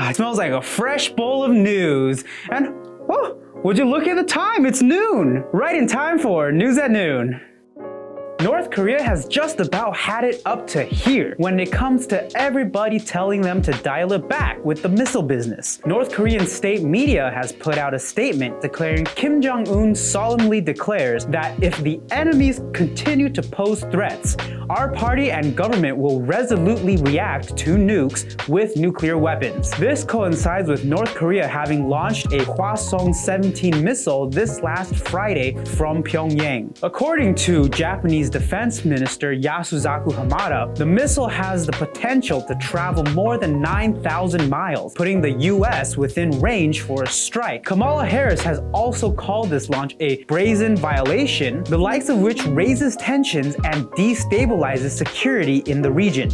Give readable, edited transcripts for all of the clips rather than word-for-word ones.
It smells like a fresh bowl of news. And, oh, would you look at the time? It's noon. Right in time for News at Noon. North Korea has just about had it up to here when it comes to everybody telling them to dial it back with the missile business. North Korean state media has put out a statement declaring Kim Jong-un solemnly declares that if the enemies continue to pose threats, our party and government will resolutely react to nukes with nuclear weapons. This coincides with North Korea having launched a Hwasong-17 missile this last Friday from Pyongyang. According to Japanese Defense Minister Yasuzaku Hamada, the missile has the potential to travel more than 9,000 miles, putting the US within range for a strike. Kamala Harris has also called this launch a brazen violation, the likes of which raises tensions and destabilizes security in the region.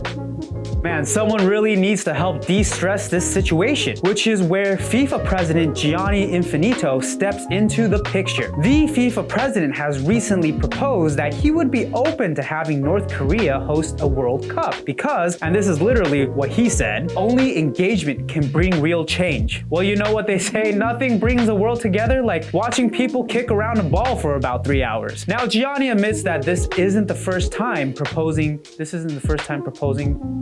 Man, someone really needs to help de-stress this situation, which is where FIFA president Gianni Infantino steps into the picture. The FIFA president has recently proposed that he would be open to having North Korea host a World Cup because, and this is literally what he said, only engagement can bring real change. Well, you know what they say, nothing brings the world together like watching people kick around a ball for about 3 hours. Now, Gianni admits that this isn't the first time proposing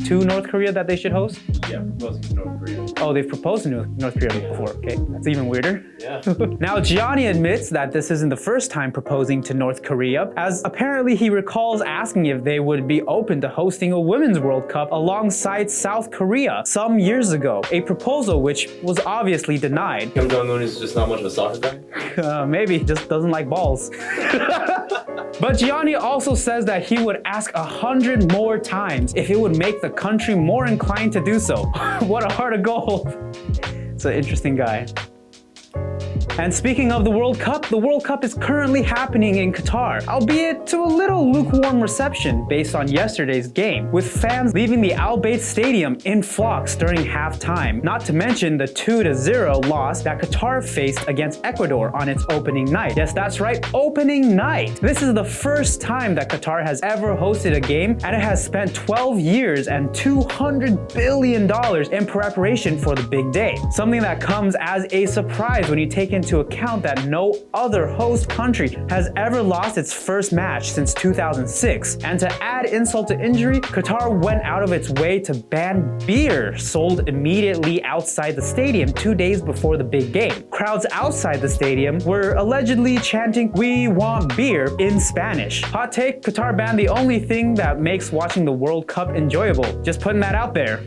to North Korea that they should host? Yeah, proposing to North Korea. Oh, they've proposed to North Korea before. Okay, that's even weirder. Yeah. Now, Gianni admits that this isn't the first time proposing to North Korea, as apparently he recalls asking if they would be open to hosting a Women's World Cup alongside South Korea some years ago, a proposal which was obviously denied. Kim Jong-un is just not much of a soccer guy? Maybe, just doesn't like balls. But Gianni also says that he would ask 100 more times if it would make the country more inclined to do so. What a heart of gold. It's an interesting guy. And speaking of the World Cup is currently happening in Qatar, albeit to a little lukewarm reception based on yesterday's game, with fans leaving the Al Bayt Stadium in flocks during halftime, not to mention the 2-0 loss that Qatar faced against Ecuador on its opening night. Yes, that's right, opening night! This is the first time that Qatar has ever hosted a game, and it has spent 12 years and $200 billion in preparation for the big day. Something that comes as a surprise when you take into account that no other host country has ever lost its first match since 2006. And to add insult to injury, Qatar went out of its way to ban beer sold immediately outside the stadium 2 days before the big game. Crowds outside the stadium were allegedly chanting, "We want beer," in Spanish. Hot take, Qatar banned the only thing that makes watching the World Cup enjoyable. Just putting that out there.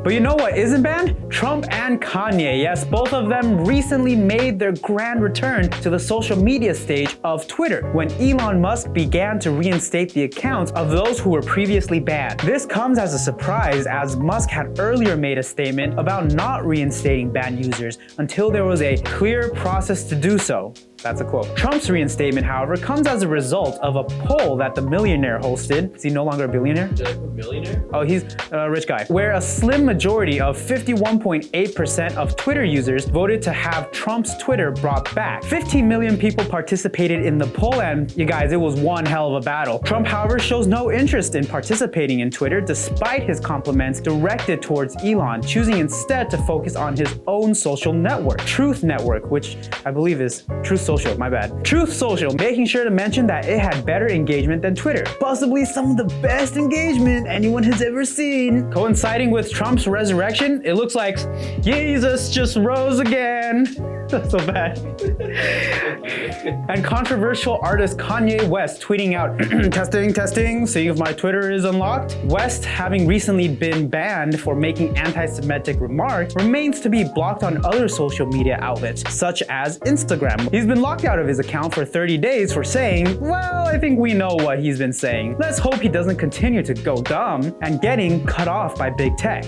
But you know what isn't banned? Trump and Kanye. Yes, both of them recently made their grand return to the social media stage of Twitter when Elon Musk began to reinstate the accounts of those who were previously banned. This comes as a surprise as Musk had earlier made a statement about not reinstating banned users until there was a clear process to do so. That's a quote. Trump's reinstatement, however, comes as a result of a poll that the millionaire hosted. Is he no longer a billionaire? Did I put millionaire? Oh, he's a rich guy. Where a slim majority of 51.8% of Twitter users voted to have Trump's Twitter brought back. 15 million people participated in the poll, and you guys, it was one hell of a battle. Trump, however, shows no interest in participating in Twitter despite his compliments directed towards Elon, choosing instead to focus on his own social network, Truth Network, which I believe is Truth Social, my bad. Truth Social, making sure to mention that it had better engagement than Twitter. Possibly some of the best engagement anyone has ever seen. Coinciding with Trump's resurrection, it looks like Jesus just rose again. That's so bad. And controversial artist Kanye West tweeting out, testing, seeing if my Twitter is unlocked. West, having recently been banned for making anti-Semitic remarks, remains to be blocked on other social media outlets, such as Instagram. He's been locked out of his account for 30 days for saying, well, I think we know what he's been saying. Let's hope he doesn't continue to go dumb and getting cut off by big tech.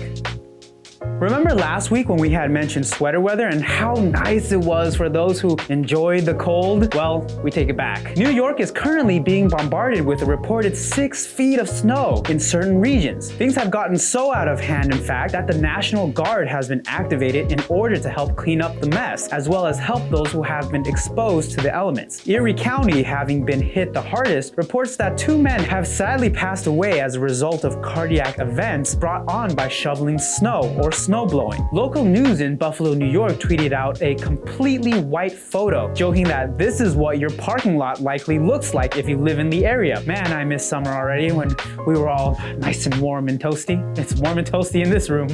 Remember last week when we had mentioned sweater weather and how nice it was for those who enjoyed the cold? Well, we take it back. New York is currently being bombarded with a reported 6 feet of snow in certain regions. Things have gotten so out of hand, in fact, that the National Guard has been activated in order to help clean up the mess, as well as help those who have been exposed to the elements. Erie County, having been hit the hardest, reports that 2 men have sadly passed away as a result of cardiac events brought on by shoveling snow or snow blowing. Local news in Buffalo, New York tweeted out a completely white photo, joking that this is what your parking lot likely looks like if you live in the area. Man, I miss summer already when we were all nice and warm and toasty. It's warm and toasty in this room.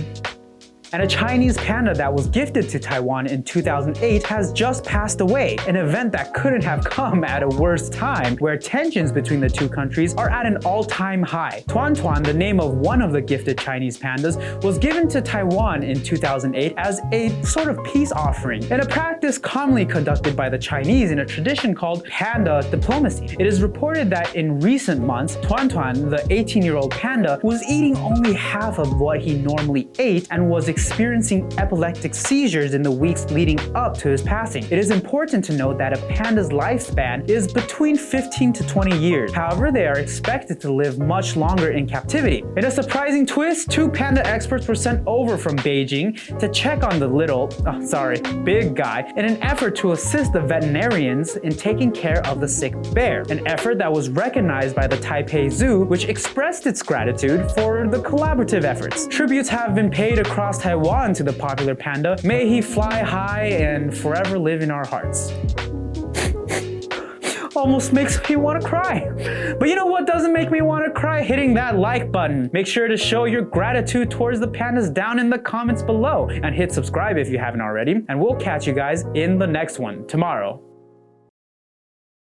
And a Chinese panda that was gifted to Taiwan in 2008 has just passed away, an event that couldn't have come at a worse time, where tensions between the two countries are at an all-time high. Tuan Tuan, the name of one of the gifted Chinese pandas, was given to Taiwan in 2008 as a sort of peace offering, in a practice commonly conducted by the Chinese in a tradition called panda diplomacy. It is reported that in recent months, Tuan Tuan, the 18-year-old panda, was eating only half of what he normally ate and was experiencing epileptic seizures in the weeks leading up to his passing. It is important to note that a panda's lifespan is between 15 to 20 years. However, they are expected to live much longer in captivity. In a surprising twist, 2 panda experts were sent over from Beijing to check on the big guy in an effort to assist the veterinarians in taking care of the sick bear, an effort that was recognized by the Taipei Zoo, which expressed its gratitude for the collaborative efforts. Tributes have been paid across Taiwan to the popular panda. May he fly high and forever live in our hearts. Almost makes me want to cry. But you know what doesn't make me want to cry? Hitting that like button. Make sure to show your gratitude towards the pandas down in the comments below, and hit subscribe if you haven't already. And we'll catch you guys in the next one tomorrow.